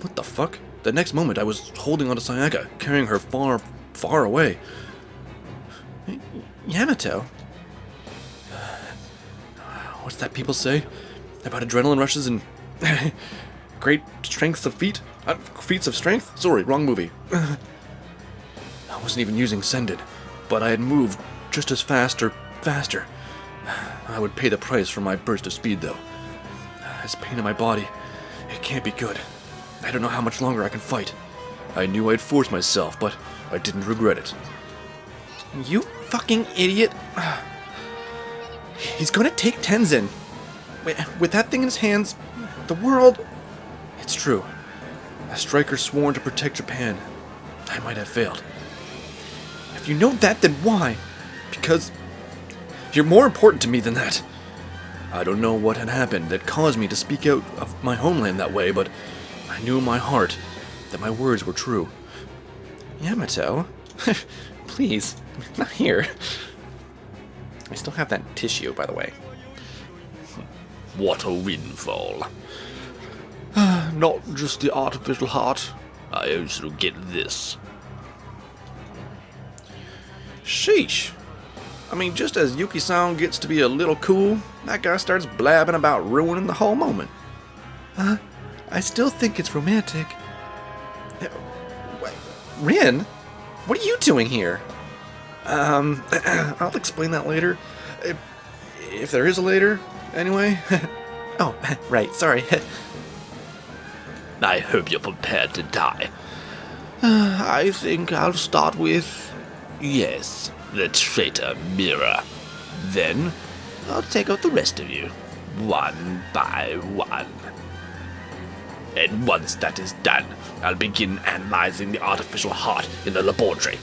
What the fuck? The next moment I was holding onto Sayaka, carrying her far, far away. Yamato? What's that people say? About adrenaline rushes and great strengths of feet? Feats of strength? Sorry, wrong movie. I wasn't even using Sended, but I had moved just as fast or faster. I would pay the price for my burst of speed, though. This pain in my body, it can't be good. I don't know how much longer I can fight. I knew I'd forced myself, but I didn't regret it. You fucking idiot. He's gonna take Tenzin. With that thing in his hands, the world... It's true. A Stryker sworn to protect Japan. I might have failed. If you know that, then why? Because you're more important to me than that. I don't know what had happened that caused me to speak out of my homeland that way, but I knew in my heart that my words were true. Yamato? Please, not here. I still have that tissue, by the way. What a windfall. Not just the artificial heart. I also get this. Sheesh. I mean, just as Yuki-san gets to be a little cool, that guy starts blabbing about ruining the whole moment. I still think it's romantic. Rin? What are you doing here? I'll explain that later. If there is a later, anyway. Oh, right, sorry. I hope you're prepared to die. I think I'll start with... Yes, the traitor mirror. Then, I'll take out the rest of you, one by one. And once that is done, I'll begin analyzing the artificial heart in the laboratory.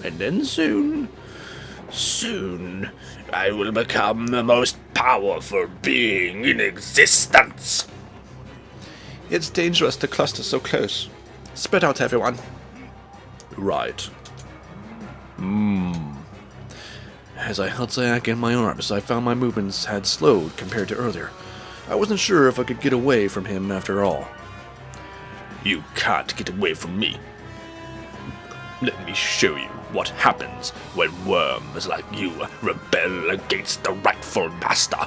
And then soon, I will become the most powerful being in existence. It's dangerous to cluster so close. Spread out, everyone. Right. As I held Sayaka in my arms, I found my movements had slowed compared to earlier. I wasn't sure if I could get away from him after all. You can't get away from me. Let me show you what happens when worms like you rebel against the rightful master.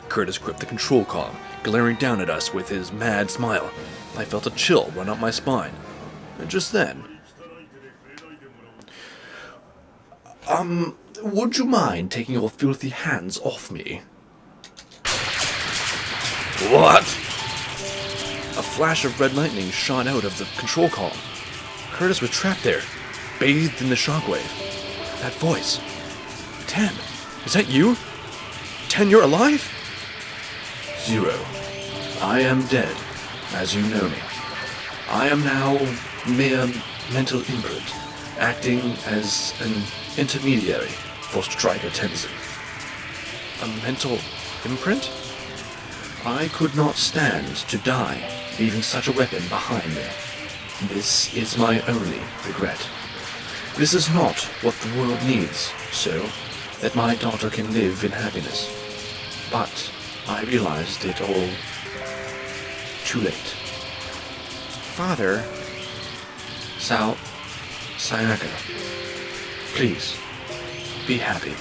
Curtis gripped the control column, glaring down at us with his mad smile. I felt a chill run up my spine. And just then... would you mind taking your filthy hands off me? What? A flash of red lightning shot out of the control column. Curtis was trapped there, bathed in the shockwave. That voice. Ten, is that you? Ten, you're alive? Zero. I am dead, as you know me. I am now mere mental imprint, acting as an intermediary for Stryker Tenzin. A mental imprint? I could not stand to die, leaving such a weapon behind me. This is my only regret. This is not what the world needs, so that my daughter can live in happiness. But I realized it all too late. Father... Sayaka, please, be happy.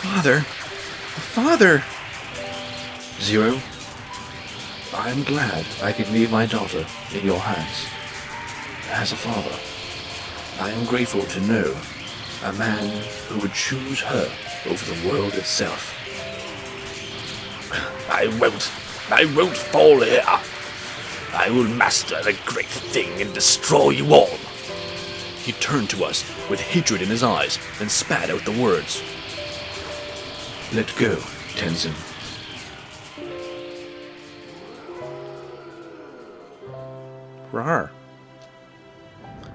Father! Zero, I'm glad I could leave my daughter in your hands. As a father, I am grateful to know a man who would choose her over the world itself. I won't fall here. I will master the great thing and destroy you all. He turned to us with hatred in his eyes and spat out the words. Let go, Tenzin. Rawr.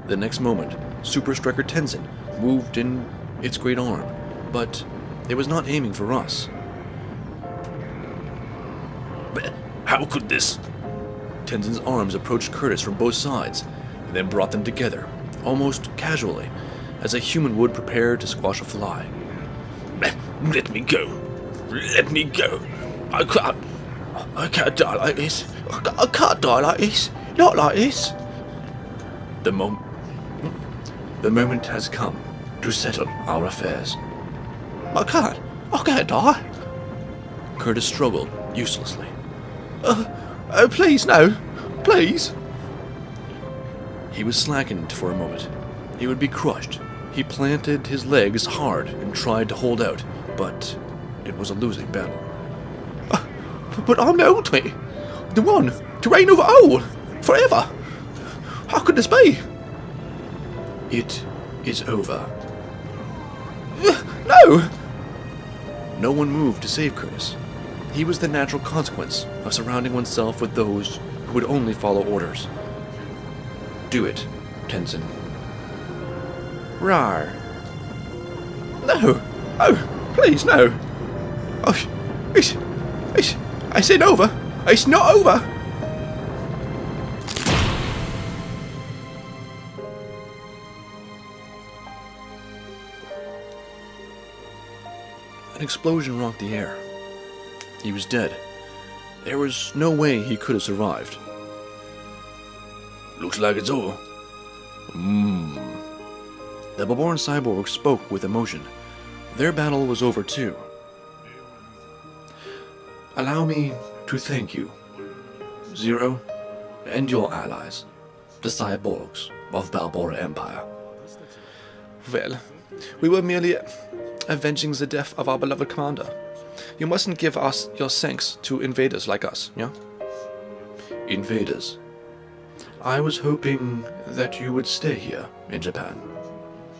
The next moment, Super Stryker Tenzin moved in its great arm, but it was not aiming for us. But how could this? Tenzin's arms approached Curtis from both sides, and then brought them together, almost casually, as a human would prepare to squash a I can't die like this. I can't die like this. Not like this. The moment has come to settle our affairs. I can't die. Curtis struggled uselessly. Oh, please, no. Please. He was slackened for a moment. He would be crushed. He planted his legs hard and tried to hold out, but it was a losing battle. But I'm the ultimate. The one to reign over all. Forever. How could this be? It is over. No. No one moved to save Curtis. He was the natural consequence of surrounding oneself with those who would only follow orders. Do it, Tenzin. Rar. No. Oh, please, no. Oh, it's not over. It's not over. An explosion rocked the air. He was dead. There was no way he could have survived. Looks like it's over. The Baborn cyborg spoke with emotion. Their battle was over too. Allow me to thank you, Zero, and your allies, the cyborgs of Balbora Empire. Well, we were merely avenging the death of our beloved commander. You mustn't give us your thanks to invaders like us, yeah? Invaders. I was hoping that you would stay here in Japan,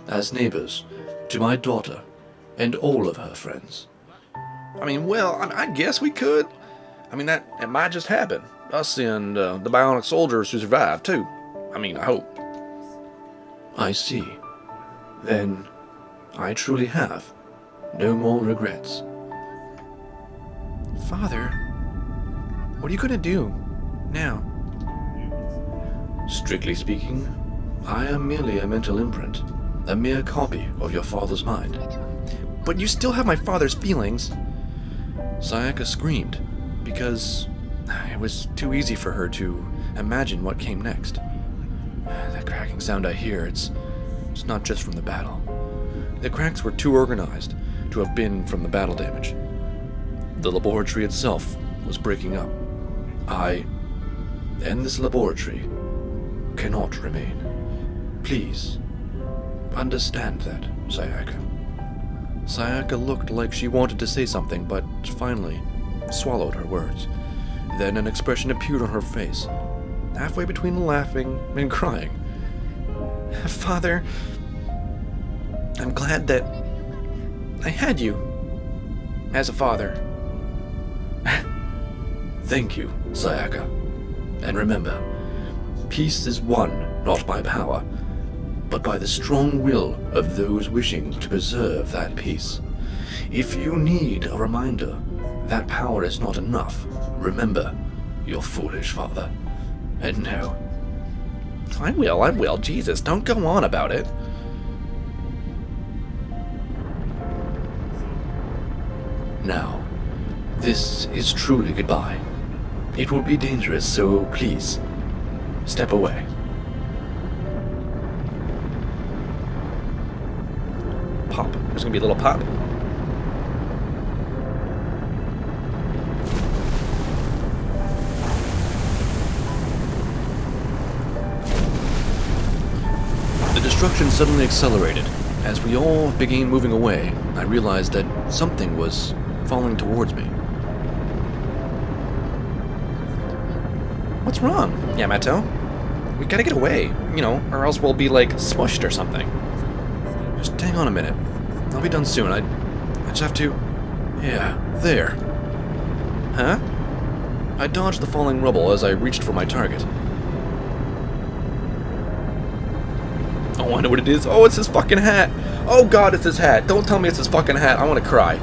as neighbors to my daughter and all of her friends. I mean, well, I guess we could. I mean, it might just happen. Us and the bionic soldiers who survived, too. I mean, I hope. I see. Then I truly have no more regrets. Father, what are you gonna do now? Strictly speaking, I am merely a mental imprint, a mere copy of your father's mind. But you still have my father's feelings. Sayaka screamed, because it was too easy for her to imagine what came next. That cracking sound I hear, it's not just from the battle. The cracks were too organized to have been from the battle damage. The laboratory itself was breaking up. I and this laboratory cannot remain. Please, understand that, Sayaka. Sayaka looked like she wanted to say something, but finally swallowed her words. Then an expression appeared on her face, halfway between laughing and crying. Father, I'm glad that I had you as a father. Thank you, Sayaka. And remember, peace is won not by power, but by the strong will of those wishing to preserve that peace. If you need a reminder that power is not enough, remember your foolish father. And no. I will. Jesus, don't go on about it. Now, this is truly goodbye. It will be dangerous, so please, step away. Pop. There's gonna be a little pop. The destruction suddenly accelerated. As we all began moving away, I realized that something was falling towards me. What's wrong, Yamato? We gotta get away, or else we'll be, smushed or something. Just hang on a minute. I'll be done soon. I just have to... Yeah, there. Huh? I dodged the falling rubble as I reached for my target. Oh, I know what it is. Oh, it's his fucking hat. Oh god, it's his hat. Don't tell me it's his fucking hat. I want to cry.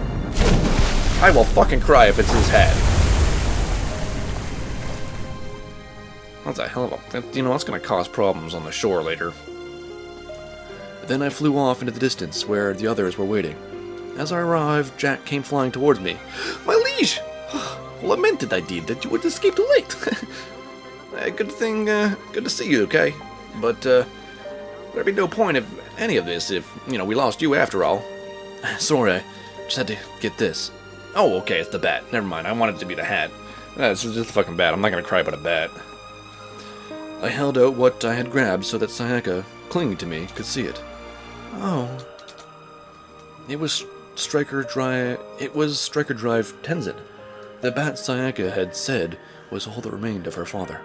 I will fucking cry if it's his hat. That's a hell of a... that's gonna cause problems on the shore later. Then I flew off into the distance where the others were waiting. As I arrived, Jack came flying towards me. My liege! lamented I did that you would escape too late. Good to see you, okay? But, there'd be no point of any of this if, we lost you after all. Sorry, I just had to get this. Oh, okay, it's the bat. Never mind, I wanted it to be the hat. It's just a fucking bat. I'm not gonna cry about a bat. I held out what I had grabbed so that Sayaka, clinging to me, could see it. Oh. It was Stryker Drive Tenzin. The bat Sayaka had said was all that remained of her father.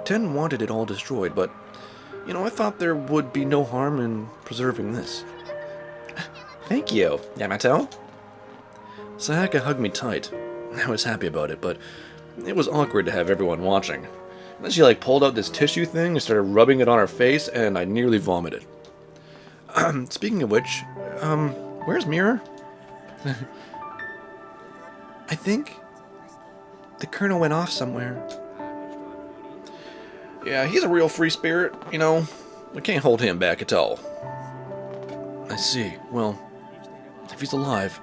Ten wanted it all destroyed, but, I thought there would be no harm in preserving this. Thank you, Yamato. Sayaka hugged me tight. I was happy about it, but it was awkward to have everyone watching. And then she pulled out this tissue thing and started rubbing it on her face, and I nearly vomited. Speaking of which, where's Mirror? I think the Colonel went off somewhere. Yeah, he's a real free spirit, We can't hold him back at all. I see. Well, if he's alive,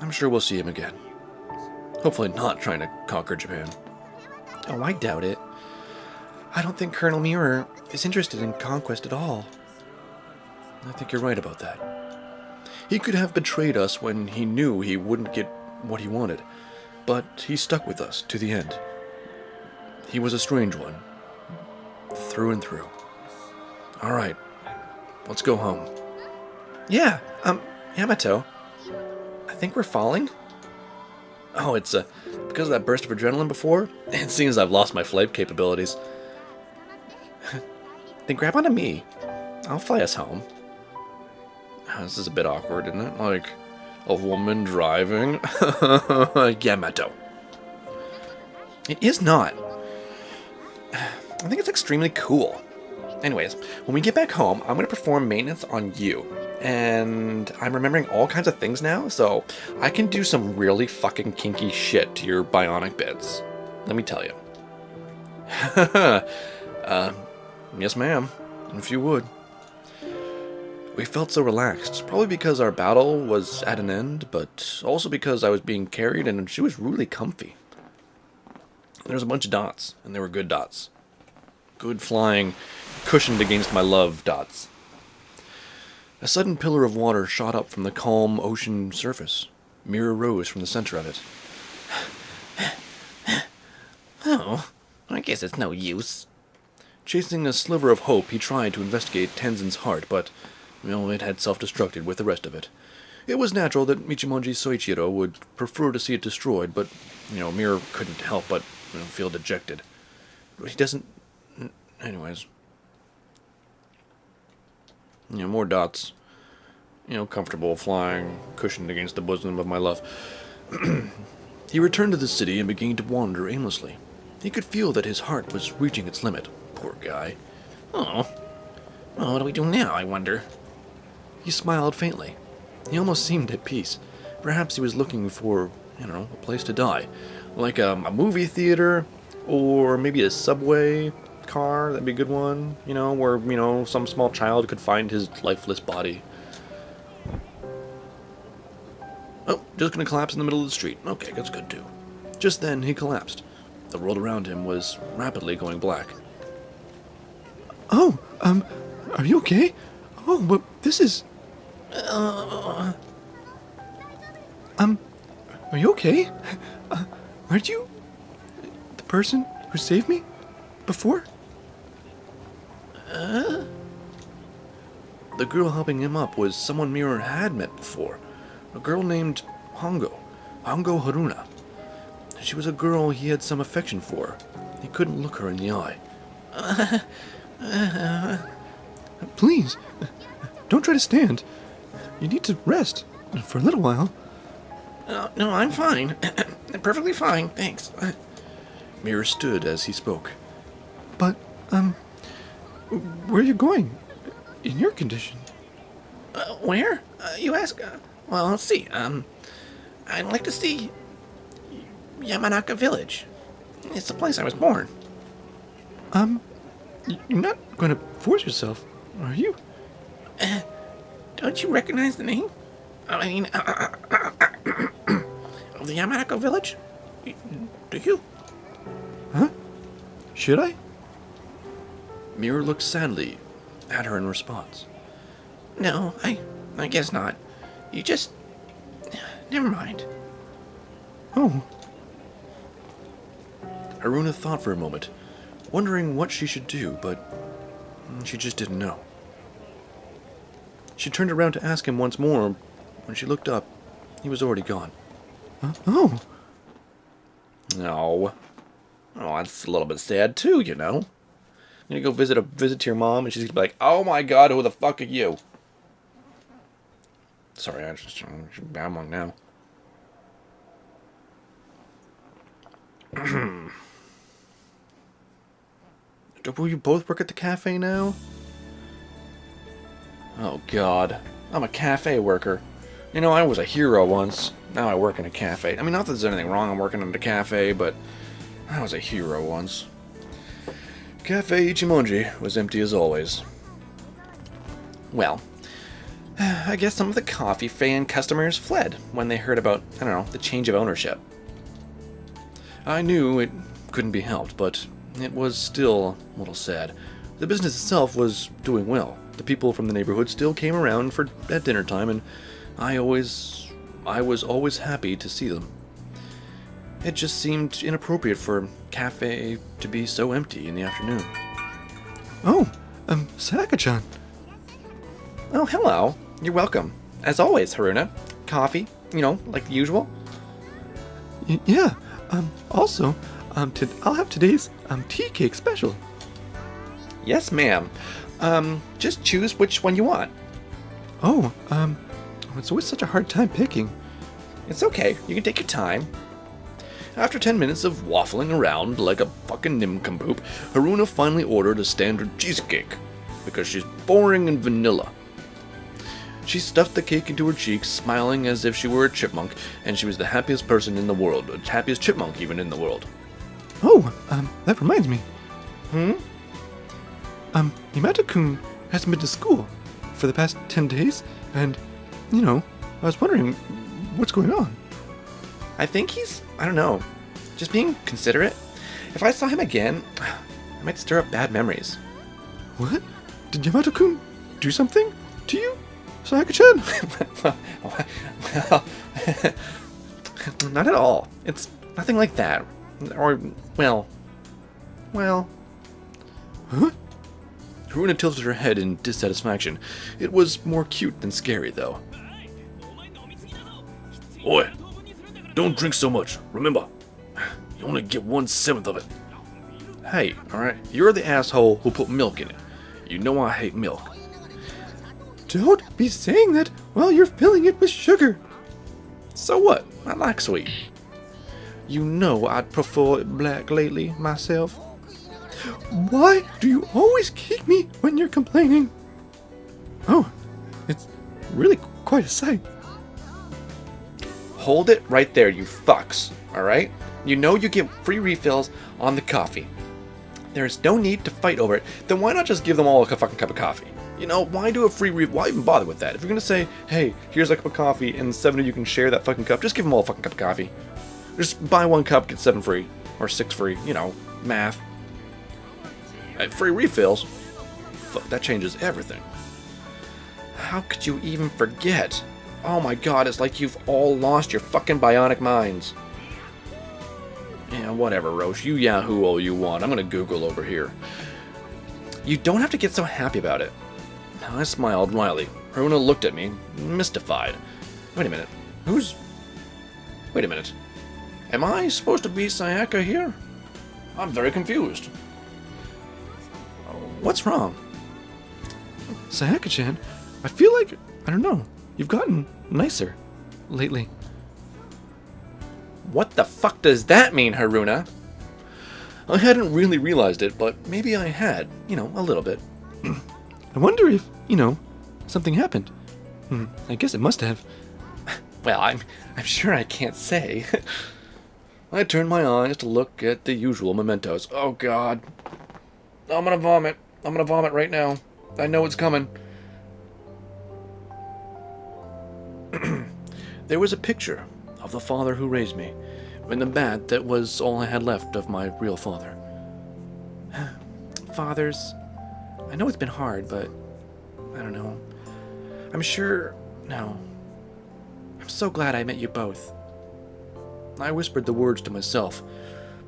I'm sure we'll see him again. Hopefully not trying to conquer Japan. Oh, I doubt it. I don't think Colonel Mirror is interested in conquest at all. I think you're right about that. He could have betrayed us when he knew he wouldn't get what he wanted, but he stuck with us to the end. He was a strange one, through and through. All right, let's go home. Yeah, Yamato, I think we're falling. Oh, it's because of that burst of adrenaline before. It seems I've lost my flight capabilities. Then grab onto me. I'll fly us home. This is a bit awkward, isn't it? Like a woman driving. Yamato. It is not. I think it's extremely cool. Anyways, when we get back home, I'm going to perform maintenance on you. And I'm remembering all kinds of things now, so I can do some really fucking kinky shit to your bionic bits. Let me tell you. Yes ma'am, if you would. We felt so relaxed, probably because our battle was at an end, but also because I was being carried and she was really comfy. There was a bunch of dots, and they were good dots. Good flying, cushioned against my love dots. A sudden pillar of water shot up from the calm ocean surface. Mirror rose from the center of it. Oh, I guess it's no use. Chasing a sliver of hope, he tried to investigate Tenzin's heart, but, it had self-destructed with the rest of it. It was natural that Michimonji Soichiro would prefer to see it destroyed, but, Mirror couldn't help but, feel dejected. But he doesn't... Anyways. More dots. Comfortable, flying, cushioned against the bosom of my love. He returned to the city and began to wander aimlessly. He could feel that his heart was reaching its limit. Poor guy. Oh. Well, what do we do now, I wonder? He smiled faintly. He almost seemed at peace. Perhaps he was looking for, a place to die. Like a movie theater, or maybe a subway car, that'd be a good one, where, some small child could find his lifeless body. Oh, just gonna collapse in the middle of the street. Okay, that's good too. Just then, he collapsed. The world around him was rapidly going black. Oh, are you okay? Oh, but this is... Are you okay? Aren't you the person who saved me before? The girl helping him up was someone Mirror had met before. A girl named Hongo Haruna. She was a girl he had some affection for. He couldn't look her in the eye. Please, don't try to stand. You need to rest for a little while. No, I'm fine. Perfectly fine, thanks. Mirror stood as he spoke. But, where are you going? In your condition? Where? You ask? Well, let's see. I'd like to see Yamanaka Village. It's the place I was born. You're not going to force yourself, are you? Don't you recognize the name? I mean, of the Yamanaka village? Do you? Huh? Should I? Mira looked sadly at her in response. No, I guess not. You just... Never mind. Oh. Haruna thought for a moment, wondering what she should do, but she just didn't know. She turned around to ask him once more. When she looked up, he was already gone. Oh. No. Oh, that's a little bit sad too, you know. I'm gonna go visit to your mom, and she's gonna be like, "Oh my God, who the fuck are you?" Sorry, I'm babbling now. Will you both work at the cafe now? Oh God, I'm a cafe worker. You know, I was a hero once. Now I work in a cafe. I mean, not that there's anything wrong in working in a cafe, but I was a hero once. Cafe Ichimonji was empty as always. Well, I guess some of the coffee fan customers fled when they heard about, I don't know, the change of ownership. I knew it couldn't be helped, but it was still a little sad. The business itself was doing well. The people from the neighborhood still came around at dinner time, and I was always happy to see them. It just seemed inappropriate for a cafe to be so empty in the afternoon. Oh, Sayaka-chan. Oh, hello. You're welcome. As always, Haruna. Coffee, like the usual. Yeah. Also, I'll have today's tea cake special. Yes, ma'am. Just choose which one you want. Oh, it's always such a hard time picking. It's okay. You can take your time. After 10 minutes of waffling around like a fucking nincompoop, Haruna finally ordered a standard cheesecake, because she's boring and vanilla. She stuffed the cake into her cheeks, smiling as if she were a chipmunk, and she was the happiest person in the world, the happiest chipmunk even in the world. Oh, that reminds me. Yamato-kun hasn't been to school for the past 10 days, and, I was wondering what's going on. I think he's, I don't know, just being considerate. If I saw him again, I might stir up bad memories. What? Did Yamato-kun do something to you, Sayaka-chan? Well, not at all. It's nothing like that. Or, well. Huh? Haruna tilted her head in dissatisfaction. It was more cute than scary, though. Oi! Don't drink so much. Remember, you only get 1/7 of it. Hey, alright, you're the asshole who put milk in it. You know I hate milk. Don't be saying that while you're filling it with sugar. So what? I like sweet. You know I'd prefer it black lately, myself. Why do you always kick me when you're complaining? Oh, it's really quite a sight. Hold it right there, you fucks, alright? You know you get free refills on the coffee. There's no need to fight over it. Then why not just give them all a fucking cup of coffee? Why do a free refill? Why even bother with that? If you're gonna say, hey, here's a cup of coffee, and 7 of you can share that fucking cup, just give them all a fucking cup of coffee. Just buy 1 cup, get 7 free. Or 6 free, math. Free refills? Fuck, that changes everything. How could you even forget? Oh my god, it's like you've all lost your fucking bionic minds. Yeah, whatever, Roche. You Yahoo all you want. I'm gonna Google over here. You don't have to get so happy about it. I smiled wryly. Haruna looked at me, mystified. Wait a minute. Wait a minute. Am I supposed to be Sayaka here? I'm very confused. What's wrong? Sayaka-chan, I feel like, I don't know, you've gotten nicer lately. What the fuck does that mean, Haruna? I hadn't really realized it, but maybe I had, a little bit. I wonder if, something happened. I guess it must have. Well, I'm sure I can't say. I turned my eyes to look at the usual mementos. Oh god. I'm gonna vomit. I'm gonna vomit right now. I know it's coming. There was a picture of the father who raised me, and the bat that was all I had left of my real father. Fathers, I know it's been hard, but I don't know. I'm sure... No. I'm so glad I met you both. I whispered the words to myself,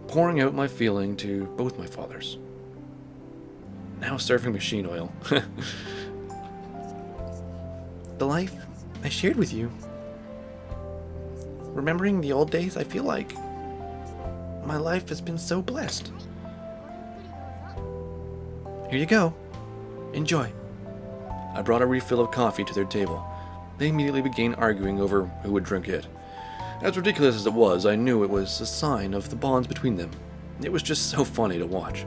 pouring out my feeling to both my fathers. Now serving machine oil. The life I shared with you. Remembering the old days, I feel like my life has been so blessed. Here you go. Enjoy. I brought a refill of coffee to their table. They immediately began arguing over who would drink it. As ridiculous as it was, I knew it was a sign of the bonds between them. It was just so funny to watch.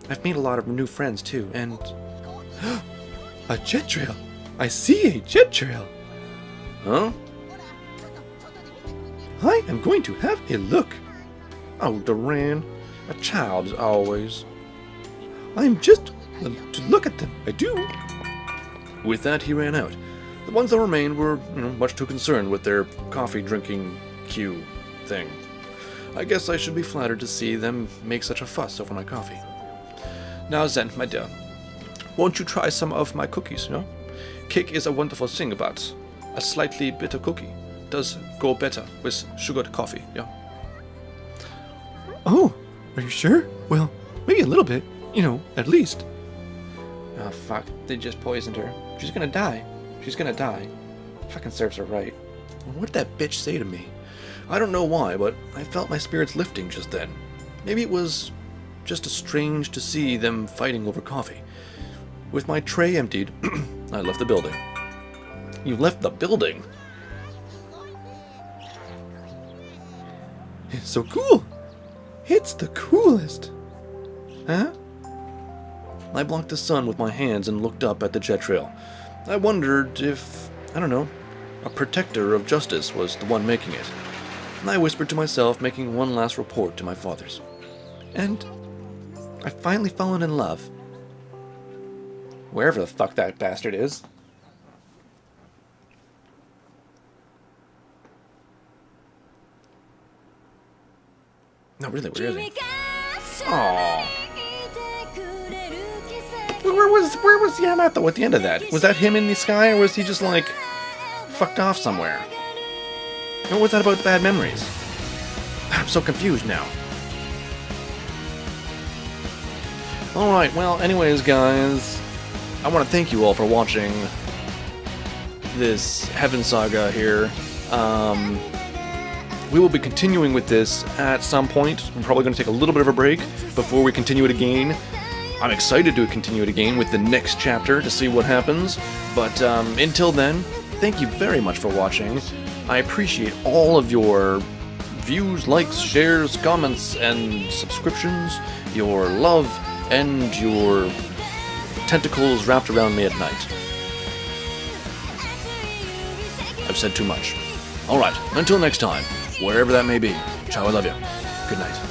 I've made a lot of new friends too, and... A jet trail! I see a jet trail! Huh? I am going to have a look. Oh, Duran, a child as always. I'm just to look at them, I do. With that, he ran out. The ones that remained were, much too concerned with their coffee-drinking cue thing. I guess I should be flattered to see them make such a fuss over my coffee. Now, Zen, my dear, won't you try some of my cookies, Cake is a wonderful thing, but a slightly bitter cookie does go better with sugared coffee, yeah? Oh, are you sure? Well, maybe a little bit, at least. Oh, fuck, they just poisoned her. She's gonna die. She's gonna die. Fucking serves her right. What did that bitch say to me? I don't know why, but I felt my spirits lifting just then. Maybe it was just strange to see them fighting over coffee. With my tray emptied, I left the building. You left the building? It's so cool! It's the coolest! Huh? I blocked the sun with my hands and looked up at the jet trail. I wondered if, a protector of justice was the one making it. I whispered to myself, making one last report to my fathers. And I've finally fallen in love. Wherever the fuck that bastard is. No, really, where is he? Aww. Where was Yamato at the end of that? Was that him in the sky, or was he just, fucked off somewhere? What was that about the bad memories? I'm so confused now. Alright, well, anyways, guys, I want to thank you all for watching this Heaven Saga here. We will be continuing with this at some point. I'm probably going to take a little bit of a break before we continue it again. I'm excited to continue it again with the next chapter to see what happens. But until then, thank you very much for watching. I appreciate all of your views, likes, shares, comments, and subscriptions, your love, and your tentacles wrapped around me at night. I've said too much. Alright, until next time, wherever that may be. Ciao, I love you. Good night.